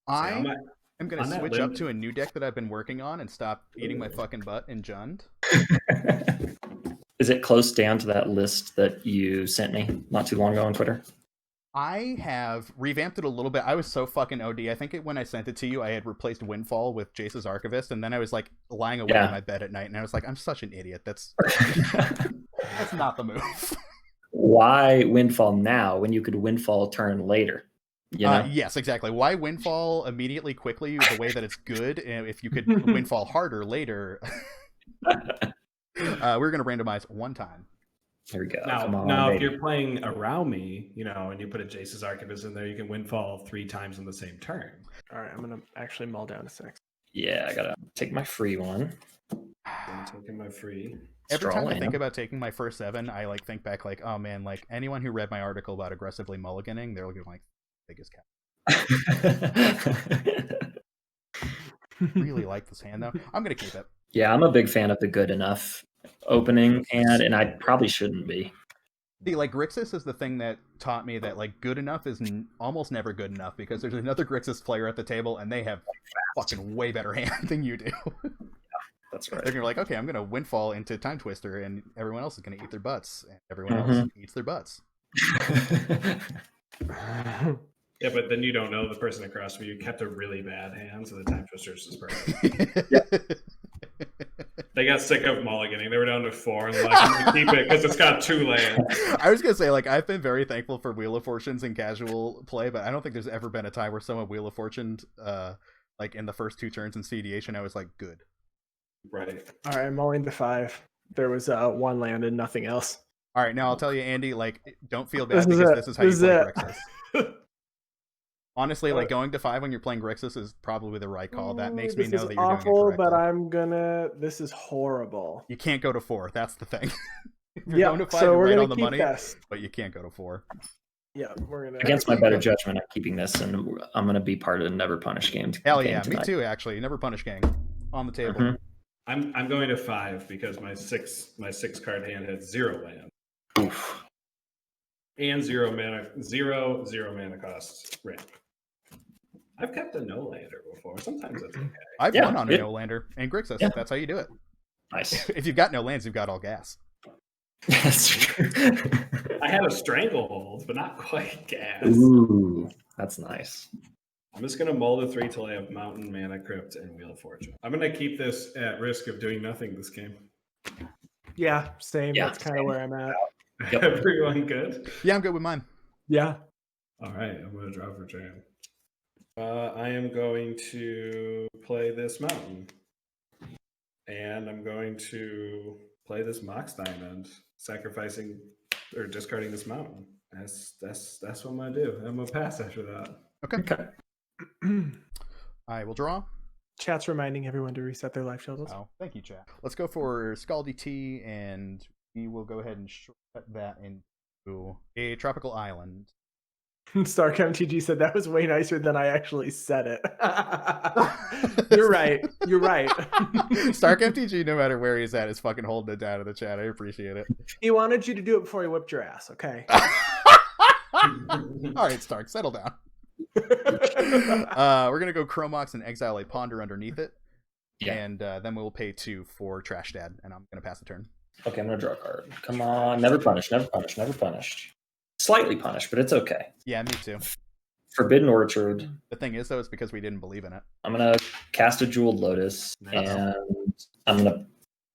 I am going to switch up to a new deck that I've been working on and stop eating my fucking butt in Jund. Is it close down to that list that you sent me not too long ago on Twitter? I have revamped it a little bit. I was so fucking OD. I think when I sent it to you, I had replaced Windfall with Jace's Archivist, and then I was like lying awake in my bed at night, and I was like, I'm such an idiot. That's not the move. Why Windfall now when you could Windfall turn later? You know? Yes, exactly. Why Windfall immediately, quickly, the way that it's good, and if you could Windfall harder later. We're going to randomize one time. Here we go. Now if you're playing around me, and you put a Jace's Archivist in there, you can Windfall 3 times in the same turn. All right, I'm going to actually mull down to 6. Yeah, I got to take my free one. I'm taking my free. Every time I think about taking my first 7, I think back oh man, anyone who read my article about aggressively mulliganing, they're looking like biggest cat. Really like this hand though. I'm going to keep it. Yeah, I'm a big fan of the good enough opening hand, and I probably shouldn't be. See, Grixis is the thing that taught me that good enough is almost never good enough, because there's another Grixis player at the table and they have fucking way better hand than you do. Yeah, that's right. They're gonna be like, okay, I'm gonna Windfall into Time Twister, and everyone else is gonna eat their butts, and everyone else eats their butts. Yeah, but then you don't know the person across from you kept a really bad hand, so the Time Twister's is perfect. They got sick of mulliganing. They were down to 4 and I'm keep it because it's got 2 lands. I was gonna say, I've been very thankful for Wheel of Fortunes in casual play, but I don't think there's ever been a time where someone Wheel of Fortuned in the first 2 turns in cEDH, and I was like, good. Right. All right, I'm mulling to 5. There was 1 land and nothing else. All right, now I'll tell you, Andy, don't feel bad this is how you play Grixis. Honestly, going to 5 when you're playing Grixis is probably the right call. That makes me know that you're doing it correctly. This is horrible. You can't go to 4. That's the thing. If you're Yeah, going to 5, so you're we're right gonna on the keep money, this. but you can't go to 4. Yeah, we're gonna. Against my better judgment, I'm keeping this, and I'm gonna be part of the Never Punish game. Hell yeah, me too. Actually, Never Punish gang on the table. I'm going to 5 because my 6 card hand had 0 land. Oof. And 0 mana costs ramp. I've kept a no-lander before. Sometimes that's okay. I've won on a no-lander and Grixis. Yeah. That's how you do it. Nice. If you've got no lands, you've got all gas. That's true. I had a stranglehold, but not quite gas. Ooh, that's nice. I'm just going to mull the 3 till I have Mountain, Mana Crypt, and Wheel of Fortune. I'm going to keep this at risk of doing nothing this game. Yeah, same. Yeah, that's kind of where I'm at. Yep. Everyone good? Yeah, I'm good with mine. Yeah. All right, I'm going to draw for Jan. I am going to play this Mountain. And I'm going to play this Mox Diamond, sacrificing or discarding this Mountain. That's what I'm going to do. I'm going to pass after that. Okay. I will draw. Chat's reminding everyone to reset their life shields. Oh, thank you, chat. Let's go for Scaldy T, and we will go ahead and shortcut that into a tropical island. Stark MTG said that was way nicer than I actually said it. You're right. You're right. Stark MTG, no matter where he's at, is fucking holding it down in the chat. I appreciate it. He wanted you to do it before he whipped your ass, okay? All right, Stark, settle down. We're going to go Chromox and exile a Ponder underneath it. Yeah. And then we'll pay 2 for Trash Dad, and I'm going to pass the turn. Okay, I'm going to draw a card. Come on. Never punished. Slightly punished, but it's okay. Yeah, me too. Forbidden Orchard. The thing is, though, it's because we didn't believe in it. I'm going to cast a Jeweled Lotus, and I'm going to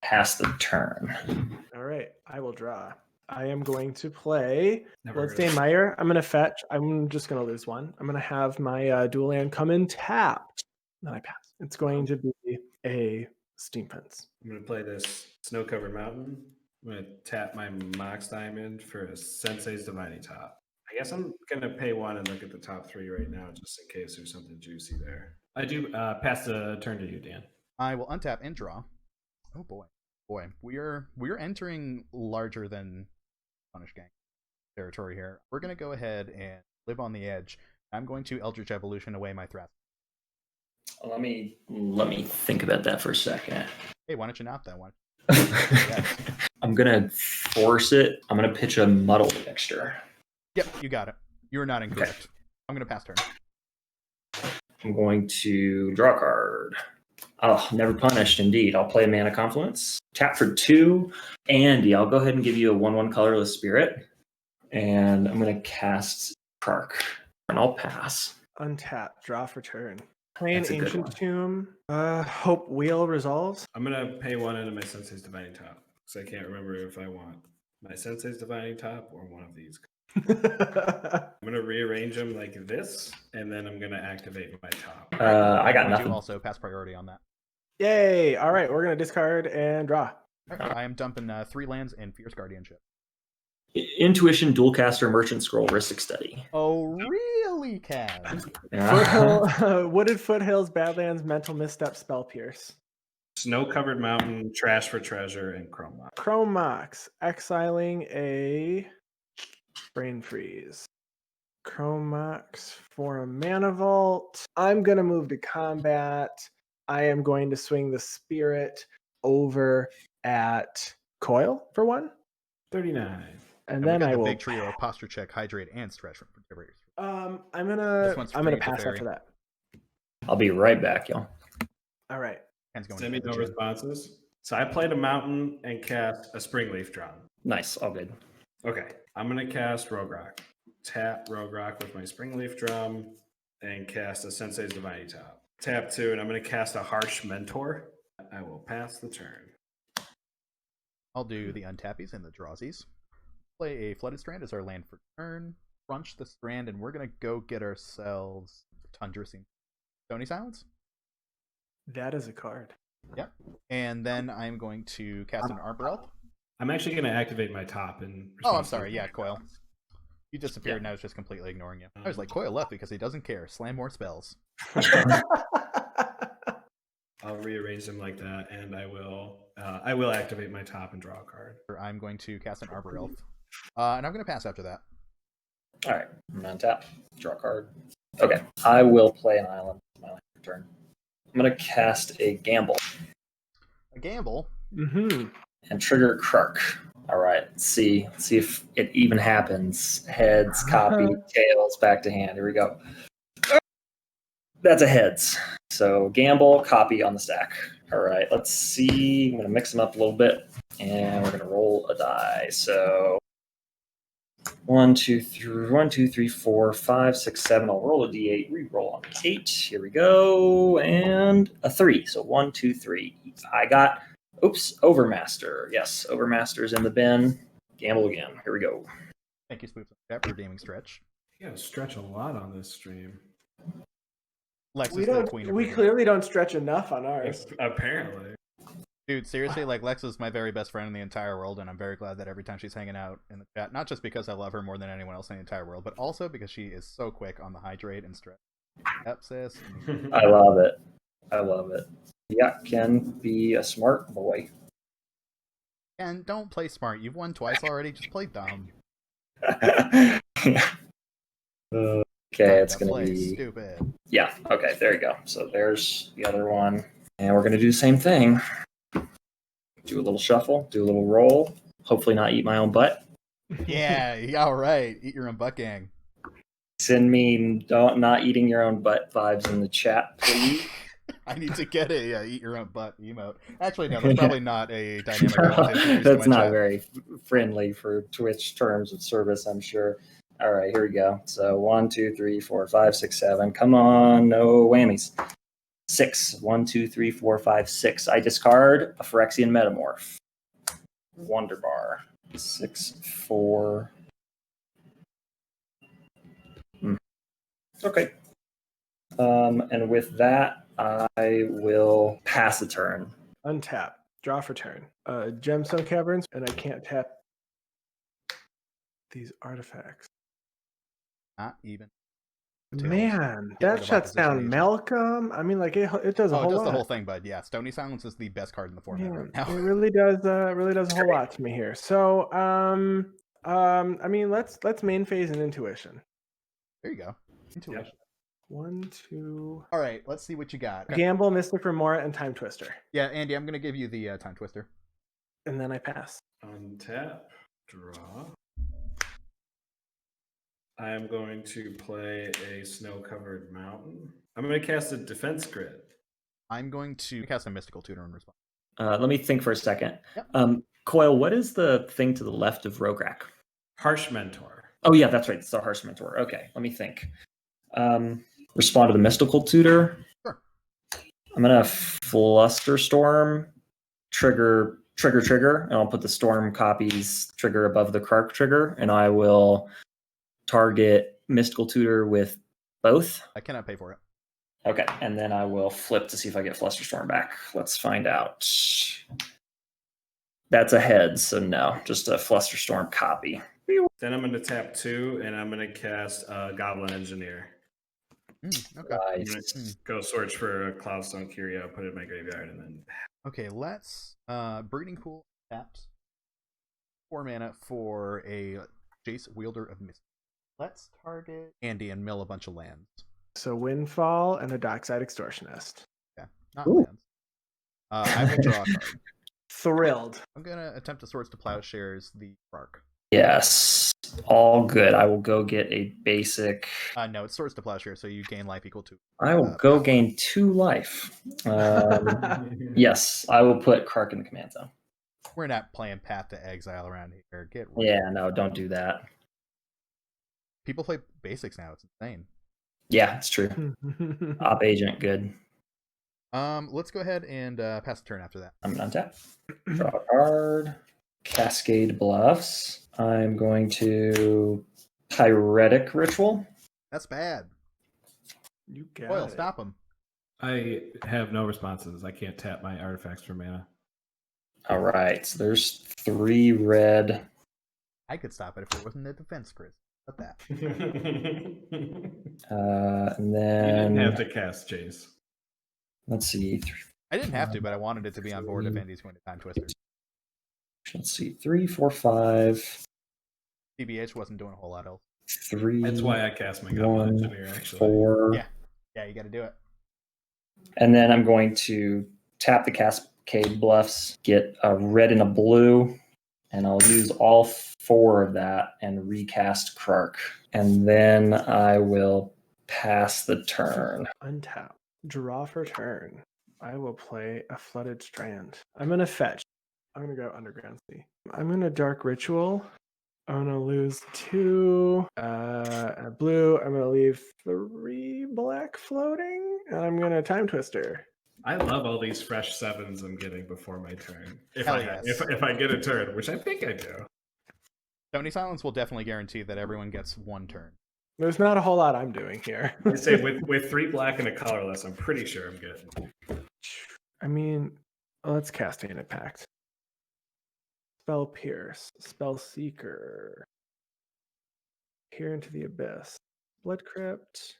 pass the turn. All right, I will draw. I am going to play Bloodstained Mire. I'm going to fetch. I'm just going to lose 1. I'm going to have my dual land come in tapped. Then I pass. It's going to be a Steam Fence. I'm going to play this Snow-Covered Mountain. I'm going to tap my Mox Diamond for a Sensei's Divining Top. I guess I'm going to pay 1 and look at the top 3 right now, just in case there's something juicy there. I do pass the turn to you, Dan. I will untap and draw. Oh boy. We're entering larger than Punish Gang territory here. We're going to go ahead and live on the edge. I'm going to Eldritch Evolution away my Thrash. Let me think about that for a second. Hey, why don't you not that one? I'm going to force it. I'm going to pitch a Muddle Mixture. Yep, you got it. You're not incorrect. Okay. I'm going to pass turn. I'm going to draw a card. Oh, never punished, indeed. I'll play Mana Confluence. Tap for 2. Andy, I'll go ahead and give you a 1/1 colorless spirit. And I'm going to cast Krark. And I'll pass. Untap, draw for turn. Playing That's a good Ancient one. Tomb. Hope Wheel resolves. I'm gonna pay 1 into my Sensei's Divining Top because I can't remember if I want my Sensei's Divining Top or one of these. I'm gonna rearrange them like this, and then I'm gonna activate my top. I got I'm going nothing. to also pass priority on that. Yay! All right, we're gonna discard and draw. All right, I am dumping 3 lands and Fierce Guardianship. Intuition, Dualcaster, Merchant Scroll, Rhystic Study. Oh, really, Cav? Yeah. Wooded Foothills, Badlands, Mental Misstep, Spell Pierce. Snow-covered mountain, trash for treasure, and chrome mox. Chrome Mox, exiling a Brain Freeze. Chrome Mox for a Mana Vault. I'm gonna move to combat. I am going to swing the Spirit over at Coyle for 1. 39. And we then got I the will big trio of Posture Check, Hydrate, and Stretch from Protectors. I'm This gonna one's I'm gonna free to pass fairy. after that. I'll be right back, y'all. All right. Ken's going Send me to no the chin. responses. So I played a mountain and cast a Springleaf Drum. Nice, all good. Okay, I'm gonna cast Rograkj. Tap Rograkj with my Springleaf Drum and cast a Sensei's Divining Top. Tap 2, and I'm gonna cast a Harsh Mentor. I will pass the turn. I'll do the untappies and the drawsies. Play a Flooded Strand as our land for turn. Crunch the strand, and we're gonna go get ourselves Tundra Scene. Stony Silence. That is a card. Yep. And then I'm going to cast an Arbor Elf. I'm actually gonna activate my top and. Oh, I'm sorry. Yeah, Coyle. You disappeared, and I was just completely ignoring you. I was like, Coyle left because he doesn't care. Slam more spells. I'll rearrange them like that, and I will activate my top and draw a card. I'm going to cast an Arbor Elf. And I'm going to pass after that. All right, I'm gonna tap, draw a card. Okay, I will play an island on my land for turn. I'm gonna cast a Gamble A gamble. Mm-hmm. and trigger Krark. All right, let's see if it even happens. Heads, copy, tails, back to hand. Here we go. That's a heads. So Gamble, copy on the stack. All right, let's see. I'm gonna mix them up a little bit, and we're gonna roll a die. So 1, 2, 3, 4, 5, 6, 7. I'll roll a d8, re-roll on the 8. Here we go. And a 3. So 1, 2, 3. I got, Overmaster. Yes, Overmaster's in the bin. Gamble again. Here we go. Thank you, Spoof, for redeeming Stretch. You gotta stretch a lot on this stream. Lex We is the don't. queen of We redeeming. clearly don't stretch enough on ours. Apparently. Dude, seriously, like, Lex is my very best friend in the entire world, and I'm very glad that every time she's hanging out in the chat, not just because I love her more than anyone else in the entire world, but also because she is so quick on the Hydrate and Stretch. Yep, sis. I love it. I love it. Yeah, can be a smart boy. And don't play smart. You've won twice already. Just play dumb. Okay, it's Time to going to play be... stupid. Yeah, okay, there you go. So there's the other one. And we're going to do the same thing. Do a little shuffle, do a little roll. Hopefully not eat my own butt. Yeah, all right. Eat your own butt, gang. Send me not eating your own butt vibes in the chat, please. I need to get a eat your own butt emote. Actually, no, that's probably not a dynamic I want to introduce to That's my not chat. very friendly for Twitch terms of service, I'm sure. All right, here we go. So 1, 2, 3, 4, 5, 6, 7. Come on, no whammies. 6. 1, 2, 3, 4, 5, 6. I discard a Phyrexian Metamorph. Wonderbar. 6, 4. Okay. And with that, I will pass a turn. Untap. Draw for turn. Gemstone Caverns, and I can't tap these artifacts. Not even. Man, Get rid that of shuts opposition down agent. Malcolm. I mean, like it does a Oh, whole it does lot. the whole thing, bud. Yeah, Stony Silence is the best card in the format right now. It really does a whole lot to me here. So, I mean, let's main phase and intuition. There you go. Intuition. Yep. 1, 2. All right, let's see what you got. Gamble, Mystic Remora, and Time Twister. Yeah, Andy, I'm going to give you the Time Twister. And then I pass. Untap, draw. I am going to play a snow-covered mountain. I'm going to cast a defense grid. I'm going to cast a mystical tutor in response. Let me think for a second. Yep. Coyle, what is the thing to the left of Rograkh? Harsh Mentor. Oh yeah, that's right. It's the Harsh Mentor. Okay, let me think. Respond to the mystical tutor. Sure. I'm gonna Flusterstorm, trigger, and I'll put the storm copies trigger above the Krark trigger, and I will target mystical tutor with both. I cannot pay for it. Okay, and then I will flip to see if I get Flusterstorm back. Let's find out. That's a head, so no, just a Flusterstorm copy. Then I'm going to tap 2, and I'm going to cast Goblin Engineer. Okay. I'm going to go search for a Cloudstone Curio, put it in my graveyard, and then... Okay, let's... Breeding Pool tapped. 4 mana for a Jace Wielder of Mystery. Let's target Andy and mill a bunch of lands. So Windfall and a Dockside Extortionist. Yeah, not lands. I will draw a card. Thrilled. I'm going to attempt to Swords to Plowshares the Krark. Yes, all good. I will go get a basic. No, it's Swords to Plowshare, so you gain life equal to. I will go gain 2 life. Yes, I will put Krark in the command zone. We're not playing Path to Exile around here. Get Yeah, no, don't do that. People play basics now. It's insane. Yeah, it's true. Op agent, good. Let's go ahead and pass the turn after that. I'm gonna untap. Draw a card. Cascade Bluffs. I'm going to Pyretic Ritual. That's bad. You got Coyle, it. stop him. I have no responses. I can't tap my artifacts for mana. All right, so there's 3 red. I could stop it if it wasn't a defense, Chris. What that? And You then didn't have to cast Jace. let's see. I didn't have to, but I wanted it to be on board if Andy's going to Time Twister. Let's see. 3, 4, 5. cEDH wasn't doing a whole lot else. 3. That's why I cast my Goblin 1, Engineer, actually. 4. Yeah, you got to do it. And then I'm going to tap the Cascade Bluffs, get a red and a blue, and I'll use all 4 of that and recast Krark. And then I will pass the turn. Untap. Draw for turn. I will play a Flooded Strand. I'm going to fetch. I'm going to go Underground Sea. I'm going to Dark Ritual. I'm going to lose 2 blue. I'm going to leave 3 black floating. And I'm going to Time Twister. I love all these fresh 7s I'm getting before my turn. If Hell I yes. if I get a turn, which I think I do. Stony Silence will definitely guarantee that everyone gets 1 turn. There's not a whole lot I'm doing here. I say with 3 black and a colorless, I'm pretty sure I'm getting. I mean, let's cast Tainted Pact. Spell Pierce. Spell Seeker. Peer into the Abyss. Blood Crypt.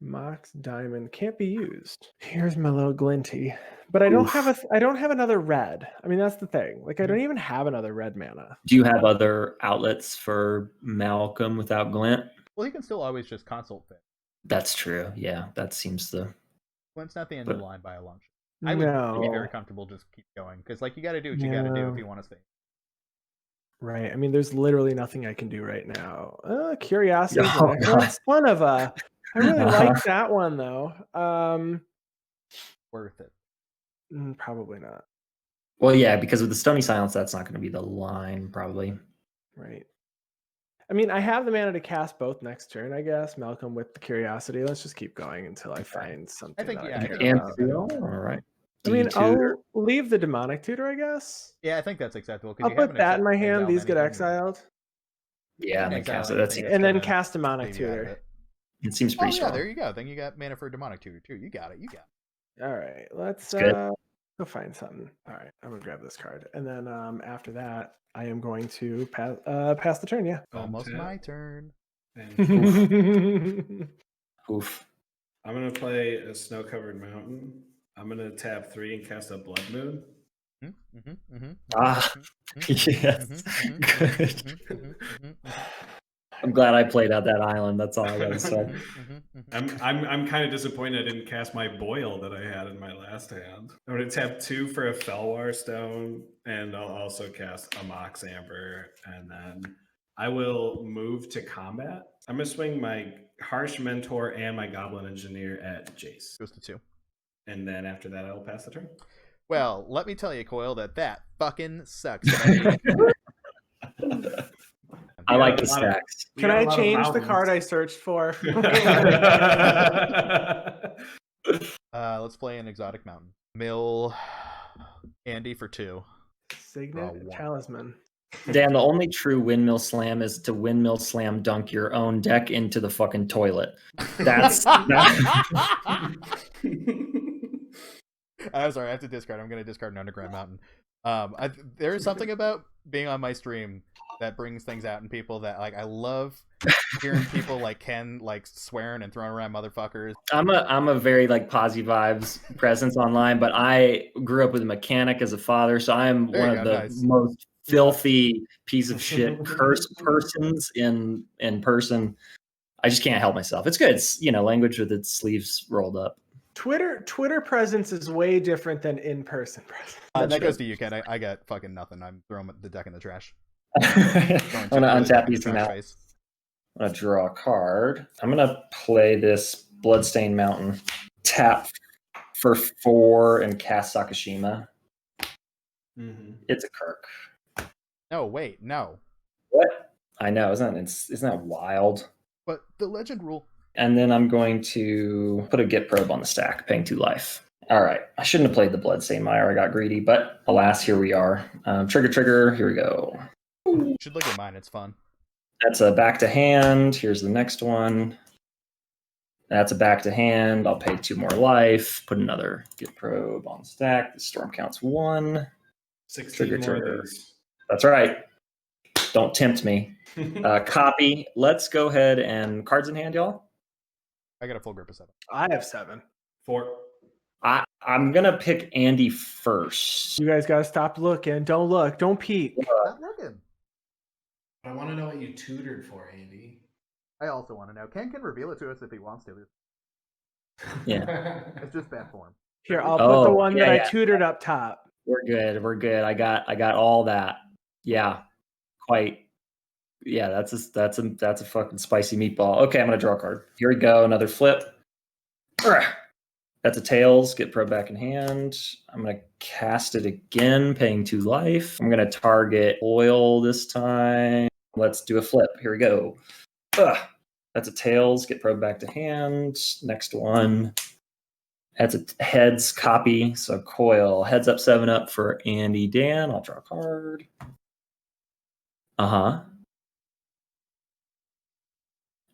Mox Diamond can't be used. Here's my little Glinty, but I don't have I don't have another red. I mean, that's the thing. Like, I don't even have another red mana. Do you have other outlets for Malcolm without Glint? Well, he can still always just consult fit. That's true. Yeah, that seems the. Glint's not the end of the line by a long shot. I would be very comfortable just keep going because, like, you got to do what you got to do if you want to stay. Right. I mean, there's literally nothing I can do right now. Curiosity. God. Son of a. I really like that one though. Worth it. Probably not. Well, yeah, because with the Stony Silence, that's not going to be the line, probably. Right. I mean, I have the mana to cast both next turn, I guess. Malcolm with the Curiosity. Let's just keep going until I find something. I think, that yeah. care about. All right. I mean, I'll leave the Demonic Tutor, I guess. Yeah, I think that's acceptable. I'll put that in my hand. These get exiled. Yeah, and then cast it. That's and then cast Demonic Tutor. It seems pretty strong. Yeah, there you go. Then you got mana for a Demonic Tutor too. You got it. All right, let's go find something. All right, I'm gonna grab this card, and then after that, I am going to pass the turn. Yeah, almost my turn. Oof. I'm gonna play a snow-covered mountain. I'm gonna tap 3 and cast a Blood Moon. Yes. Good. I'm glad I played out that island. That's all I gotta say. I'm kind of disappointed I didn't cast my Boil that I had in my last hand. I'm gonna tap 2 for a Felwar Stone, and I'll also cast a Mox Amber, and then I will move to combat. I'm gonna swing my Harsh Mentor and my Goblin Engineer at Jace. Goes to 2. And then after that, I will pass the turn. Well, let me tell you, Coyle, that fucking sucks. I like the stacks. Can I change the card I searched for? Let's play an exotic mountain. Mill Andy for 2. Signet Talisman. Dan, the only true windmill slam is to windmill slam dunk your own deck into the fucking toilet. That's I'm sorry, I have to discard. I'm going to discard an underground mountain. There is something about being on my stream that brings things out in people that like I love hearing people like Ken like swearing and throwing around motherfuckers. I'm a very like positive vibes presence online, but I grew up with a mechanic as a father, so I'm one of the most filthy piece of shit curse persons in person. I just can't help myself. It's good. It's, language with its sleeves rolled up. Twitter presence is way different than in-person presence. That goes to you, Ken. I got fucking nothing. I'm throwing the deck in the trash. I'm gonna untap these now. I'm gonna draw a card. I'm gonna play this Bloodstained Mountain. Tap for 4 and cast Sakashima. Mm-hmm. It's a Krark. No, wait, no. What? I know, isn't that wild? But the legend rule. And then I'm going to put a Get Probe on the stack, paying 2 life. All right, I shouldn't have played the Bloodstained Mire. I got greedy, but alas, here we are. Trigger. Here we go. You should look at mine. It's fun. That's a back to hand. Here's the next one. That's a back to hand. I'll pay 2 more life. Put another Get Probe on the stack. The storm counts 1. 16 trigger. That's right. Don't tempt me. Copy. Let's go ahead and cards in hand, y'all. I got a full grip of 7. I have 7. 4. I'm gonna pick Andy first. You guys gotta stop looking. Don't look. Don't peek. Stop looking. I want to know what you tutored for, Andy. I also want to know. Ken can reveal it to us if he wants to. Yeah. It's just bad form. Here, I'll put the one that I tutored up top. We're good. I got all that. Yeah. Quite. Yeah, that's a fucking spicy meatball. Okay, I'm gonna draw a card. Here we go. Another flip. That's a tails. Get Probe back in hand. I'm gonna cast it again, paying 2 life. I'm gonna target oil this time. Let's do a flip. Here we go. That's a tails. Get Probe back to hand. Next one. That's a heads copy. So Coyle. Heads up, 7 up for Andy Dan. I'll draw a card.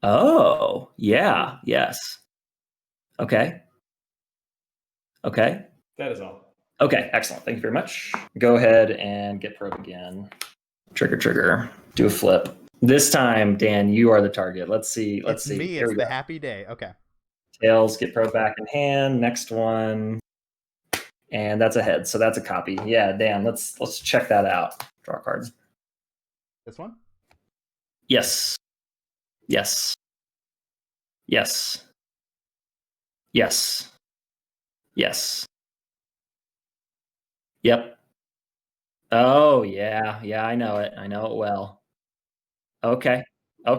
Oh, yeah. Yes. Okay. That is all. Okay, excellent. Thank you very much. Go ahead and Get Probe again. Trigger. Do a flip. This time, Dan, you are the target. Let's see. It's me. It's the happy day. Okay. Tails, Get Probe back in hand. Next one. And that's a head. So that's a copy. Yeah, Dan, let's check that out. Draw a card. This one? Yes. Yep. Oh, yeah. Yeah, I know it. I know it well. Okay. Oh,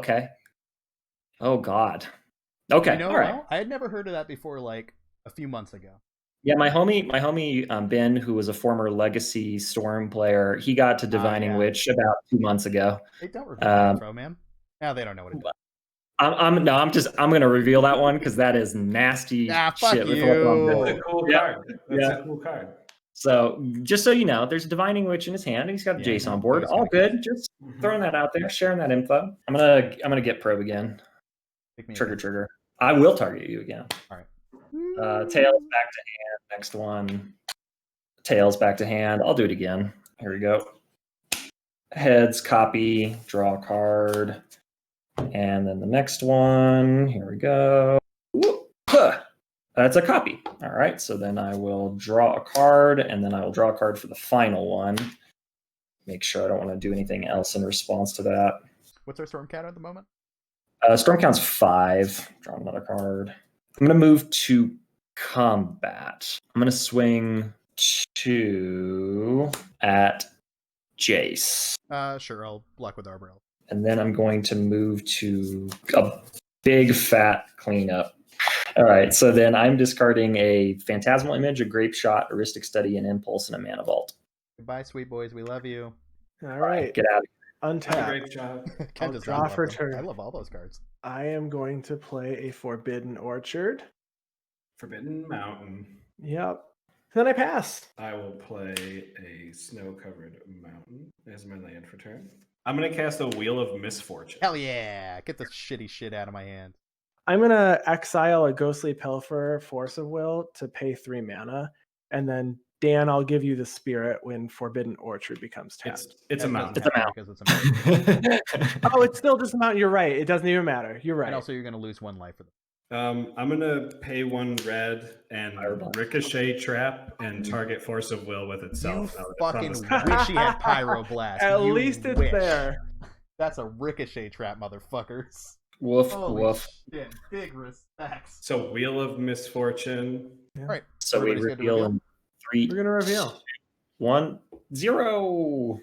God. Okay. All right. I had never heard of that before, like a few months ago. Yeah, my homie Ben, who was a former Legacy Storm player, he got to Divining Witch about 2 months ago. They don't reveal info, man. Now they don't know what it is. I'm gonna reveal that one because that is nasty fuck shit. You. That's a cool card. That's a cool card. So just so you know, there's a Divining Witch in his hand, and he's got Jace on board. All good. Just throwing that out there, sharing that info. I'm gonna Get Probe again. Trigger. I will target you again. All right. Tails back to hand. Next one. Tails back to hand. I'll do it again. Here we go. Heads, copy, draw a card. And then the next one. Here we go. That's a copy. All right. So then I will draw a card, and then I will draw a card for the final one. Make sure I don't want to do anything else in response to that. What's our storm count at the moment? Storm count's 5. Draw another card. I'm going to move to combat. I'm going to swing 2 at Jace. Sure. I'll block with Arborel. And then I'm going to move to a big fat cleanup. All right, so then I'm discarding a Phantasmal Image, a Grape Shot, a Rhystic Study, an Impulse, and a Mana Vault. Goodbye, sweet boys. We love you. All right. Get out of Untap. Great job. Ken I'll does draw not love for them. turn. I love all those cards. I am going to play a Forbidden Orchard. Forbidden Mountain. Yep. Then I pass. I will play a snow-covered mountain as my land for turn. I'm going to cast a Wheel of Misfortune. Hell yeah! Get the shitty shit out of my hand. I'm going to exile a Ghostly Pilfer, Force of Will, to pay 3 mana. And then, Dan, I'll give you the Spirit when Forbidden Orchard becomes tapped. It's a mountain. It's a mountain. Because it's a mountain. Oh, it's still just a mountain. You're right. It doesn't even matter. You're right. And also, you're going to lose 1 life for them. I'm going to pay 1 red and Ricochet Trap and target Force of Will with itself. You fucking wish he had Pyroblast. At You least it's wish. there. That's a Ricochet Trap, motherfuckers. Woof, Holy woof. shit. Big respects. So Wheel of Misfortune. All right. So we Everybody's good to reveal in 3, We're going to reveal. 1, 0.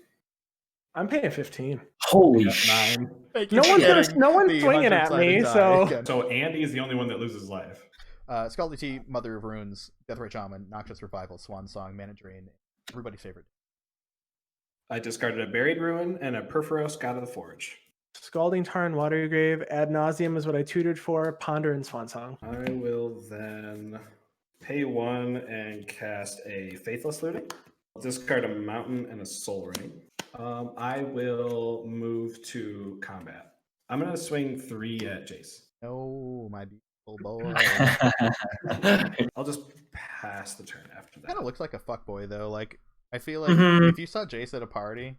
I'm paying 15. Holy Got shit. 9. Thank you No for one's getting the swinging at 100-sided me, die, so Ken. So Andy is the only one that loses life. Scaldy T, Mother of Runes, Deathrite Shaman, Noxious Revival, Swan Song, Mana Drain, everybody's favorite. I discarded a Buried Ruin and a Perforos, God of the Forge. Scalding Tarn, Watergrave, Ad Nauseum is what I tutored for, Ponder and Swansong. I will then pay 1 and cast a Faithless Looting. I'll discard a Mountain and a Soul Ring. I will move to combat. I'm going to swing 3 at Jace. No, my beautiful boy. I'll just pass the turn after that. Kind of looks like a fuckboy, though. Like, I feel like Mhm. if you saw Jace at a party,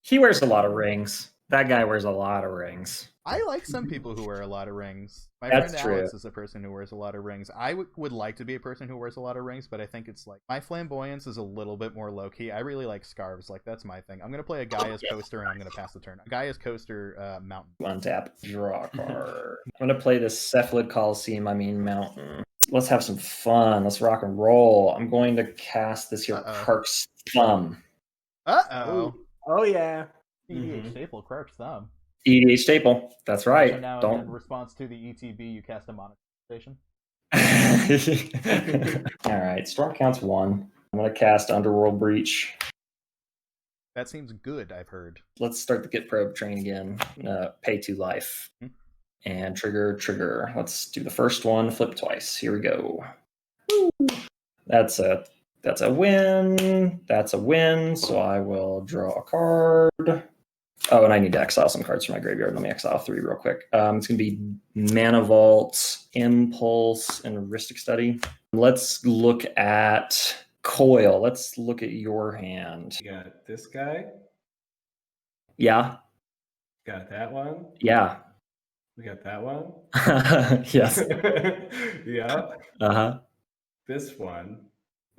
He wears a lot of rings. That guy wears a lot of rings. I like some people who wear a lot of rings. My That's friend true. Alex is a person who wears a lot of rings. I would like to be a person who wears a lot of rings, but I think it's like my flamboyance is a little bit more low key. I really like scarves. Like that's my thing. I'm gonna play a Gaia's coaster and I'm gonna pass the turn. Gaia's coaster, mountain. Untap, draw a card. I'm going to play this Cephalid Coliseum, Mountain. Let's have some fun. Let's rock and roll. I'm going to cast this here Krark's Thumb. Uh-oh. Oh, yeah. cEDH staple, Krark's Thumb. EDH staple. That's right. So now in Don't. response to the ETB, you cast a monetization. All right. Storm counts 1. I'm going to cast Underworld Breach. That seems good, I've heard. Let's start the Get Probe train again. Pay 2 life. And trigger. Let's do the first one. Flip twice. Here we go. Woo. That's a win. That's a win. So I will draw a card. Oh, and I need to exile some cards from my graveyard. Let me exile 3 real quick. It's going to be Mana Vault, Impulse, and Rhystic Study. Let's look at Coyle. Let's look at your hand. You got this guy. Yeah. Got that one. Yeah. We got that one. Yes. Yeah. Uh-huh. This one.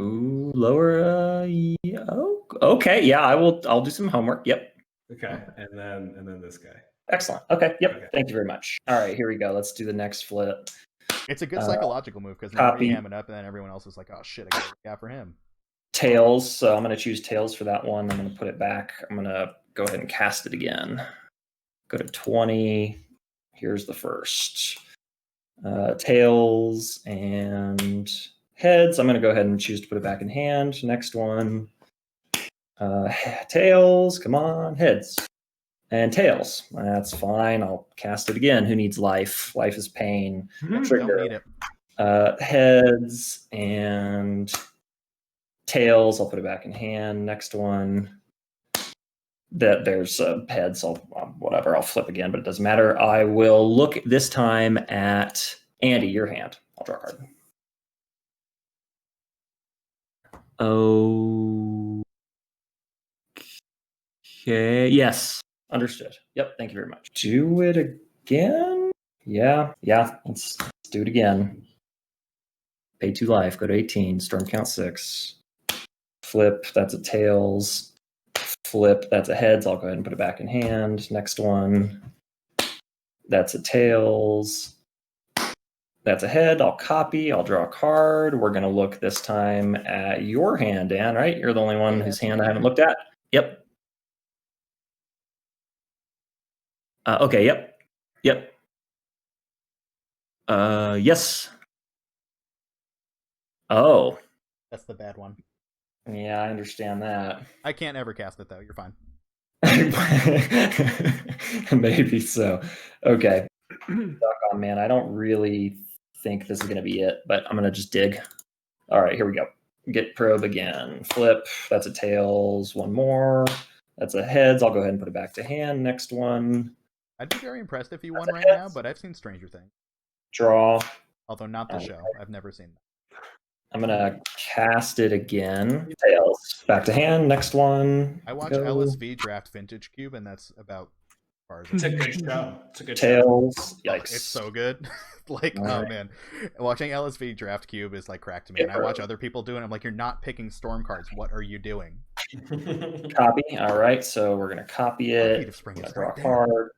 Ooh, lower. Yeah. Oh, okay. Yeah, I'll do some homework. Yep. Okay. And then this guy. Excellent. Okay. Yep. Okay. Thank you very much. All right, here we go. Let's do the next flip. It's a good psychological move because now copy. you ham it up and then everyone else is like, oh shit, I got for him. Tails. So I'm going to choose Tails for that one. I'm going to put it back. I'm going to go ahead and cast it again. Go to 20. Here's the first. Tails and heads. I'm going to go ahead and choose to put it back in hand. Next one. Tails. Come on. Heads. And tails. That's fine. I'll cast it again. Who needs life? Life is pain. Trigger. Don't need it. Heads and tails. I'll put it back in hand. Next one. There's heads. Whatever. I'll flip again, but it doesn't matter. I will look this time at Andy. Your hand. I'll draw a card. Okay. Yes. Understood. Yep. Thank you very much. Do it again. Yeah. Let's do it again. Pay 2 life. Go to 18. Storm count 6. Flip. That's a tails. Flip. That's a heads. I'll go ahead and put it back in hand. Next one. That's a tails. That's a head. I'll copy. I'll draw a card. We're going to look this time at your hand, Dan, right? You're the only one whose hand I haven't looked at. Yep. Okay, yep. Yes. Oh, That's the bad one. yeah, I understand that. I can't ever cast it though. You're fine. Maybe so. Okay. Duck on, man. I don't really think this is going to be it, but I'm going to just dig. All right, here we go. Get probe again. Flip. That's a tails. One more. That's a heads. I'll go ahead and put it back to hand. Next one. I'd be very impressed if you That's won a right now, hit. but I've seen Stranger Things. Draw. Although not the show. I've never seen that. I'm going to cast it again. Tails. Back to hand. Next one. I watch Go. LSV draft Vintage Cube, and that's about as far as It's a good show. It's a good show. Tails. Oh, Yikes. it's so good. Like, All oh right. man, watching LSV draft Cube is like crack to me. And I watch other people do it. I'm like, you're not picking storm cards. What are you doing? Copy. All right, so we're gonna copy it. Heat of Spring is Draw right a there. card.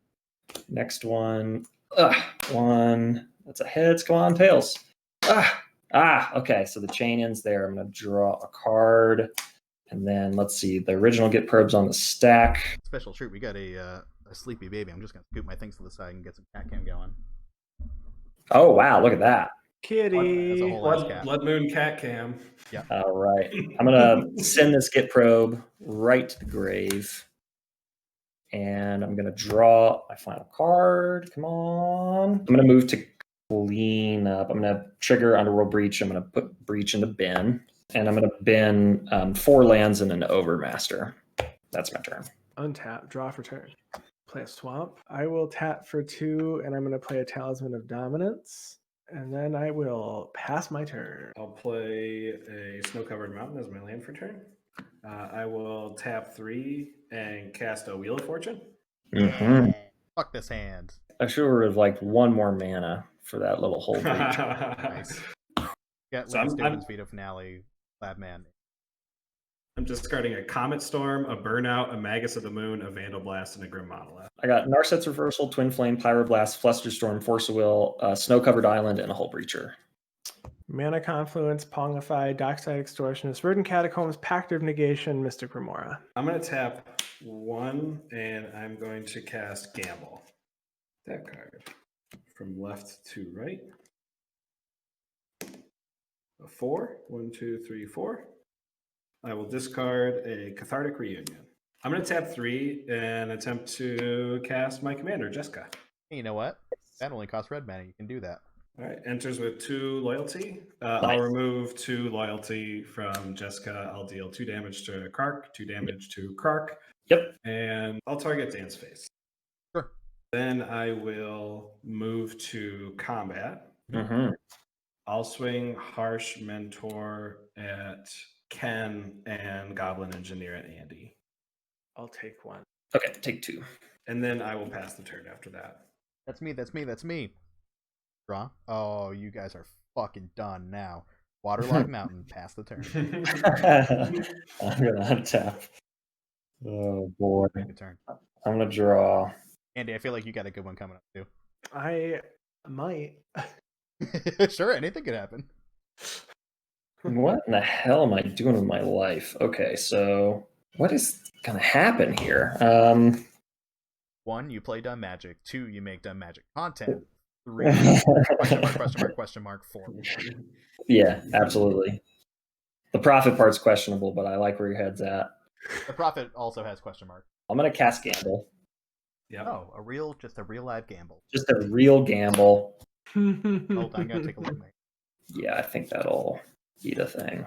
Next one. One. That's a heads. Come on, tails. Okay. So the chain ends there. I'm gonna draw a card, and then let's see. The original get probes on the stack. Special treat. We got a sleepy baby. I'm just gonna scoop my things to the side and get some cat cam going. Oh wow! Look at that. Kitty. That's a whole ass Blood, cat. Blood Moon Cat Cam. All right. I'm gonna send this get probe right to the grave, and I'm gonna draw my final card. Come on. I'm gonna move to clean up. I'm gonna trigger Underworld Breach. I'm gonna put Breach in the bin, and I'm gonna bin 4 lands and an Overmaster. That's my turn. Untap, draw for turn. Play a swamp. I will tap for 2, and I'm going to play a Talisman of Dominance. And then I will pass my turn. I'll play a Snow-Covered Mountain as my land for turn. I will tap 3 and cast a Wheel of Fortune. Mm-hmm. Fuck this hand. I sure would have liked 1 more mana for that little hole breach. Nice. Get So Lance I'm- Dubin's Veto Finale, Lab Man. I'm discarding a Comet Storm, a Burnout, a Magus of the Moon, a Vandal Blast, and a Grim Monolith. I got Narset's Reversal, Twin Flame, Pyroblast, Flusterstorm, Force of Will, Snow-Covered Island, and a Hole Breacher. Mana Confluence, Pongify, Dockside Extortionist, Verdant Catacombs, Pact of Negation, Mystic Remora. I'm going to tap 1, and I'm going to cast Gamble. That card. From left to right. A 4. 1, 2, 3, 4. I will discard a Cathartic Reunion. I'm going to tap 3 and attempt to cast my commander, Jeska. Hey, you know what? That only costs red mana. You can do that. All right, enters with 2 loyalty. Nice. I'll remove 2 loyalty from Jeska. I'll deal 2 damage to Krark, 2 damage to Krark. Yep. And I'll target Dan's face. Sure. Then I will move to combat. Mm-hmm. I'll swing Harsh Mentor at Ken and Goblin Engineer at Andy. I'll take 1. Okay, take 2. And then I will pass the turn after that. That's me. Draw. Oh, you guys are fucking done now. Waterlogged Mountain, pass the turn. I'm gonna untap. Oh boy. Good turn. I'm gonna draw. Andy, I feel like you got a good one coming up too. I might. Sure, anything could happen. What in the hell am I doing with my life? Okay, so what is gonna happen here? 1, you play dumb magic. 2, you make dumb magic content. 3, question mark. 4. Yeah, absolutely. The profit part's questionable, but I like where your head's at. The Prophet also has question mark. I'm gonna cast Gamble. Yeah. Oh, just a real live gamble. Just a real gamble. Hold on, I'm gonna take a look, mate. Yeah, I think that'll be the thing.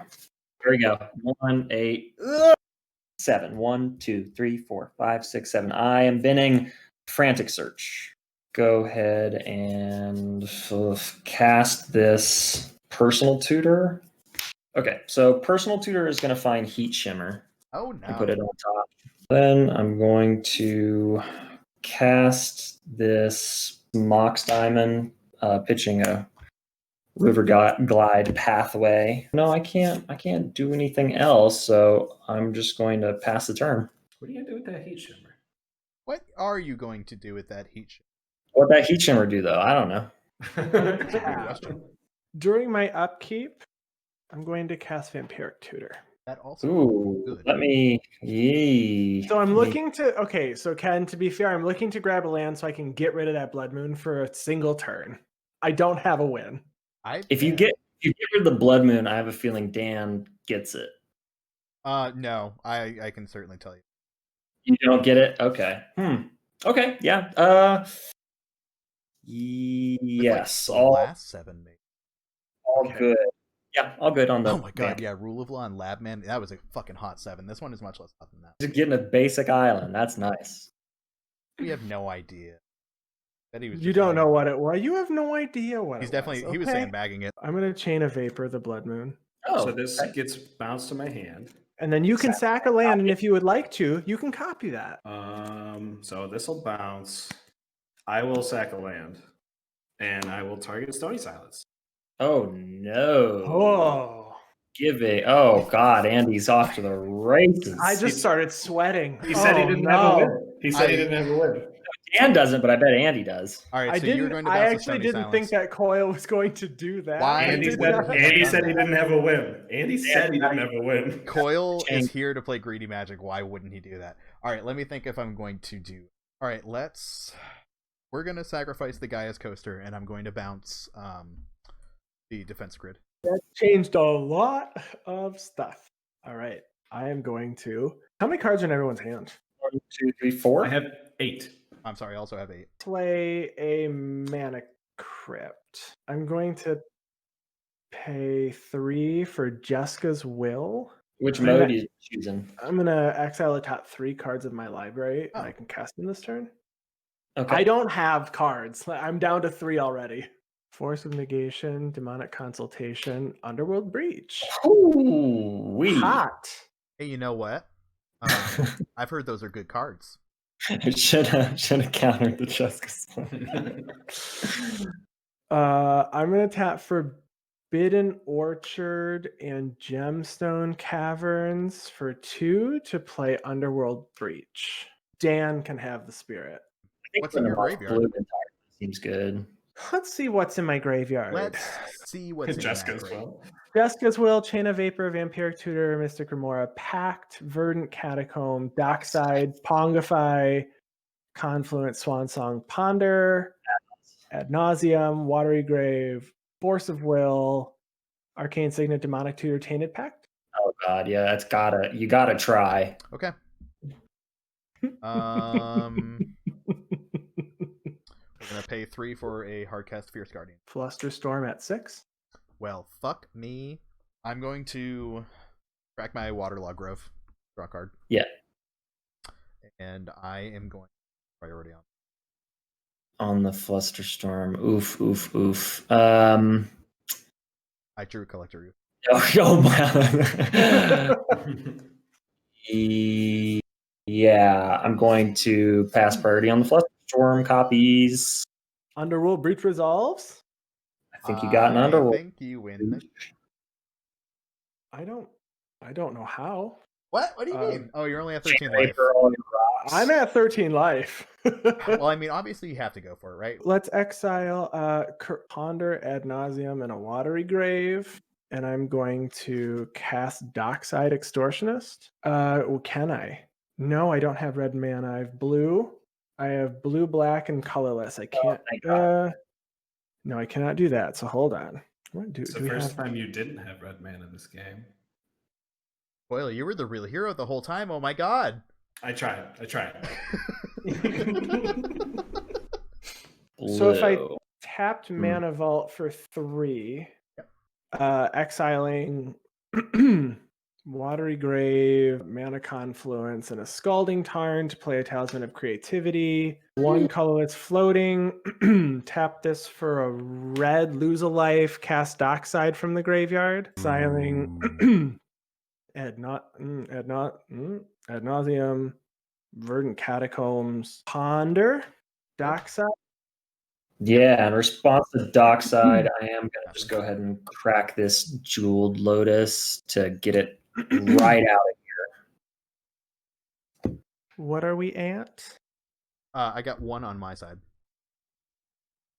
Here we go. 1, 8, 7. 1, 2, 3, 4, 5, 6, 7. I am binning Frantic Search. Go ahead and cast this Personal Tutor. Okay, so Personal Tutor is going to find Heat Shimmer Oh no. and put it on top. Then I'm going to cast this Mox Diamond, pitching a River Glide Pathway. No, I can't do anything else, so I'm just going to pass the turn. What are you going to do with that Heat Shimmer? What are you going to do with that heat shimmer? What that Heat Shimmer do, though? I don't know. That's a good question. During my upkeep, I'm going to cast Vampiric Tutor. That also Ooh, good. let me. Yee. So I'm looking to. Okay, so Ken, to be fair, I'm looking to grab a land so I can get rid of that Blood Moon for a single turn. I don't have a win. If you get rid of the Blood Moon, I have a feeling Dan gets it. No, I can certainly tell you. You don't get it? Okay. Okay, yeah. Yes. Like the last 7, maybe. All good. Yeah, all good on the. Oh my god, yeah, Rule of Law and Labman. That was a fucking hot 7. This one is much less hot than that. Just getting a basic island. That's nice. We have no idea. That he was You don't know what it was. You have no idea what He's it definitely was. he was sandbagging it. I'm gonna chain a vapor the Blood Moon. Oh, So this gets bounced to my hand. And then you can sack a land, and if you would like to, you can copy that. So this will bounce. I will sack a land, and I will target Stony Silence. Oh no! Oh, Oh god, Andy's off to the races. I just started sweating. He said he didn't have a win. He said he didn't have a win. Dan doesn't, but I bet Andy does. All right, so you're going to I bounce actually didn't think that Coyle was going to do that. Why? Andy said he didn't have a win. Andy said he didn't have a win. Coyle is here to play Greedy Magic. Why wouldn't he do that? All right, let me think if I'm going to do. All right, we're going to sacrifice the Gaia's Coaster, and I'm going to bounce the defense grid. That changed a lot of stuff. All right, I am going to. How many cards are in everyone's hand? 1, 2, 3, 4. I have 8. I'm sorry, I also have 8. Play a Mana Crypt. I'm going to pay 3 for Jeska's Will. Which mode are you choosing? I'm going to exile the top 3 cards of my library, and I can cast them this turn. Okay. I don't have cards. I'm down to 3 already. Force of Negation, Demonic Consultation, Underworld Breach. Ooh, Hot. Hey, you know what? I've heard those are good cards. I should have countered the Jeska's. I'm going to tap Forbidden Orchard and Gemstone Caverns for 2 to play Underworld Breach. Dan can have the spirit. I think what's in your graveyard? Seems good. Let's see what's in my graveyard. Let's see what's in Jeska's that Will. Jeska's Will, Chain of Vapor, Vampiric Tutor, Mystic Remora, Pact, Verdant Catacomb, Dockside, Pongify, Confluent, Swansong, Ponder, Ad Nauseam, Watery Grave, Force of Will, Arcane Signet, Demonic Tutor, Tainted Pact. Oh god, yeah, you gotta try. Okay. We're gonna pay 3 for a Hardcast Fierce Guardian. Flusterstorm at 6. Well, fuck me. I'm going to crack my Waterlog Grove. Draw a card. Yeah. And I am going priority on the Flusterstorm. Oof. I drew Collector Roof. Oh yeah, I'm going to pass priority on the Flusterstorm copies. Underworld Breach resolves. I think you got an Underworld. I think you win. I don't know how. What do you mean? Oh, you're only at 13 life. I'm at 13 life. Well, I mean, obviously you have to go for it, right? Let's exile Ponder, Ad Nauseam, and a Watery Grave. And I'm going to cast Dockside Extortionist. Can I? No, I don't have red mana. I have blue. I have blue, black, and colorless. I can't. No, I cannot do that. So hold on. It's the first time you didn't have red mana in this game. Coyle, you were the real hero the whole time. Oh my god. I tried. So if I tapped Mana Vault for 3, exiling Watery Grave, Mana Confluence, and a Scalding Tarn to play a Talisman of Creativity. 1 colorless floating. Tap this for a red, lose a life, cast Dockside from the graveyard. Exiling Ad Nauseam, Verdant Catacombs, Ponder, Dockside. Yeah, in response to Dockside, I am going to just go ahead and crack this Jeweled Lotus to get it right out of here. What are we at? I got 1 on my side.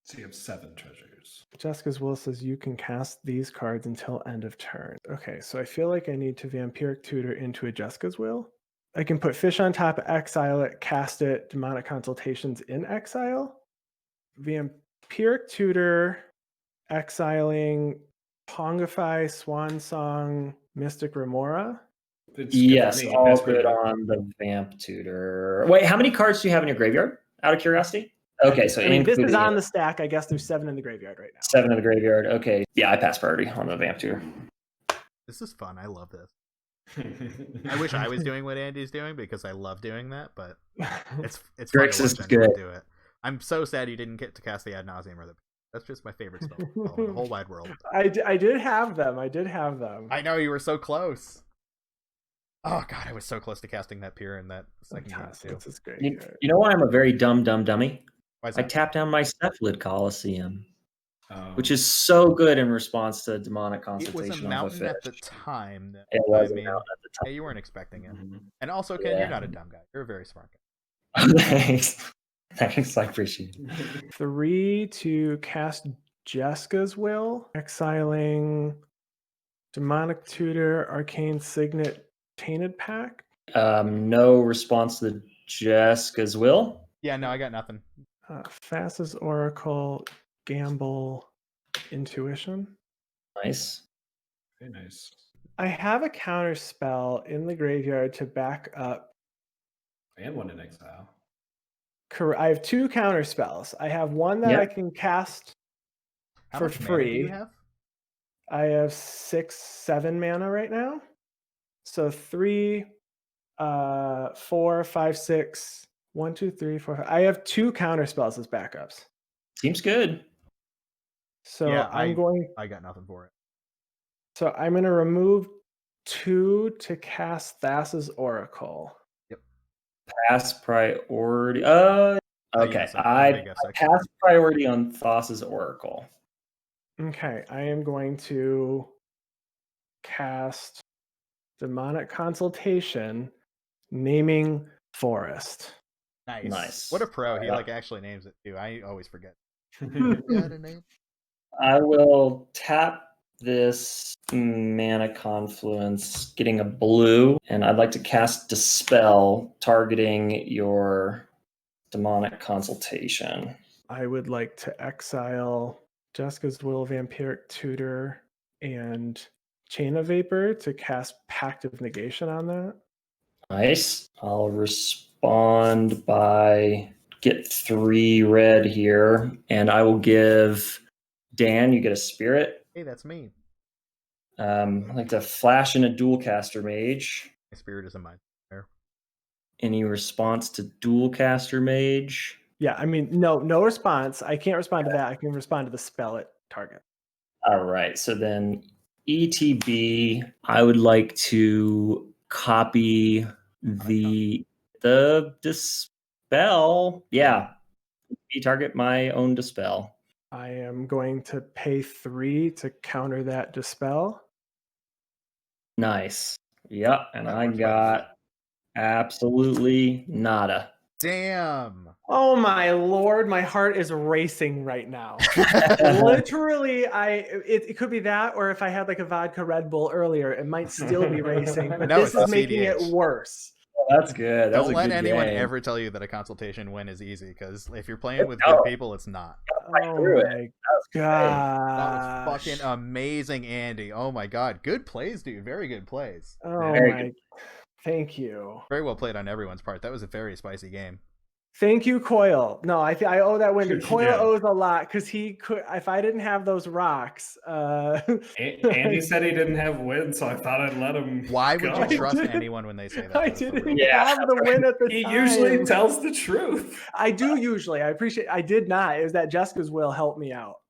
So you have 7 treasures. use. Jeska's will says you can cast these cards until end of turn. Okay, so I feel like I need to Vampiric Tutor into a Jeska's will. I can put Fish on top, exile it, cast it, Demonic Consultations in exile. Vampiric Tutor, exiling Pongify, Swan Song, Mystic Remora. Yes, all good on the Vamp Tutor. Wait, how many cards do you have in your graveyard, out of curiosity? Okay, so I mean, this is on the stack. I guess there's 7 in the graveyard right now. 7 in the graveyard. Okay. Yeah, I pass priority on the Vamp Tutor. This is fun. I love this. I wish I was doing what Andy's doing because I love doing that, but it's fun to watch anyone do it. I'm so sad you didn't get to cast the Ad Nauseam or the. That's just my favorite spell in the whole wide world. I did have them. I know you were so close. Oh god, I was so close to casting that Pier in that second game too. This is great. You know why I'm a very dumb dummy? I tapped down my Cephalid Coliseum. Which is so good in response to Demonic Consultation. It was a mountain at the time. It was a mountain at the time. Yeah, you weren't expecting it. Mm-hmm. And also, Ken, you're not a dumb guy. You're a very smart guy. Thanks. Thanks, I appreciate it. 3 to cast Jeska's Will, exiling Demonic Tutor, Arcane Signet, Tainted Pact. No response to Jeska's Will? Yeah, no, I got nothing. Fastest Oracle, Gamble, Intuition. Nice. Very nice. I have a counter spell in the graveyard to back up. And one in exile. I have 2 counter spells. I have one that I can cast for free. Mana do you have? I have 6, 7 mana right now. So 3, 4, 5, 6, 1, 2, 3, 4. 5. I have 2 counter spells as backups. Seems good. So yeah, I got nothing for it. So I'm going to remove 2 to cast Thassa's Oracle. Yep. Pass priority. Okay. I pass priority on Thassa's Oracle. Okay. I am going to cast Demonic Consultation, naming Forest. Nice. What a pro. He actually names it too. I always forget. I will tap this Mana Confluence, getting a blue, and I'd like to cast Dispel, targeting your Demonic Consultation. I would like to exile Jeska's Will, Vampiric Tutor, and Chain of Vapor to cast Pact of Negation on that. Nice. I'll respond by get 3 red here, and I will give Dan, you get a Spirit. Hey, that's me. I'd like to flash in a Dualcaster Mage. My Spirit is in mine. Any response to Dualcaster Mage? Yeah, I mean, no response. I can't respond to that. I can respond to the spell at target. All right. So then ETB, I would like to copy the Dispel. Yeah. Target my own Dispel. I am going to pay 3 to counter that Dispel. Nice. Yep. And I got absolutely nada. Damn. Oh my lord, my heart is racing right now. Literally, it could be that, or if I had like a vodka Red Bull earlier, it might still be racing. But this is making it worse. That's good. Don't let anyone ever tell you that a consultation win is easy, because if you're playing with good people, it's not. Oh my god. That was fucking amazing, Andy. Oh my god. Good plays, dude. Very good plays. Oh my. Thank you. Very well played on everyone's part. That was a very spicy game. Thank you, Coyle. No, I owe that win to Coyle. Owes a lot because he could. If I didn't have those rocks, Andy said he didn't have win, so I thought I'd let him. Why would you trust anyone when they say that? I didn't have the win at the time. He usually tells the truth. I do usually. I appreciate. I did not. It was that Jeska's Will helped me out.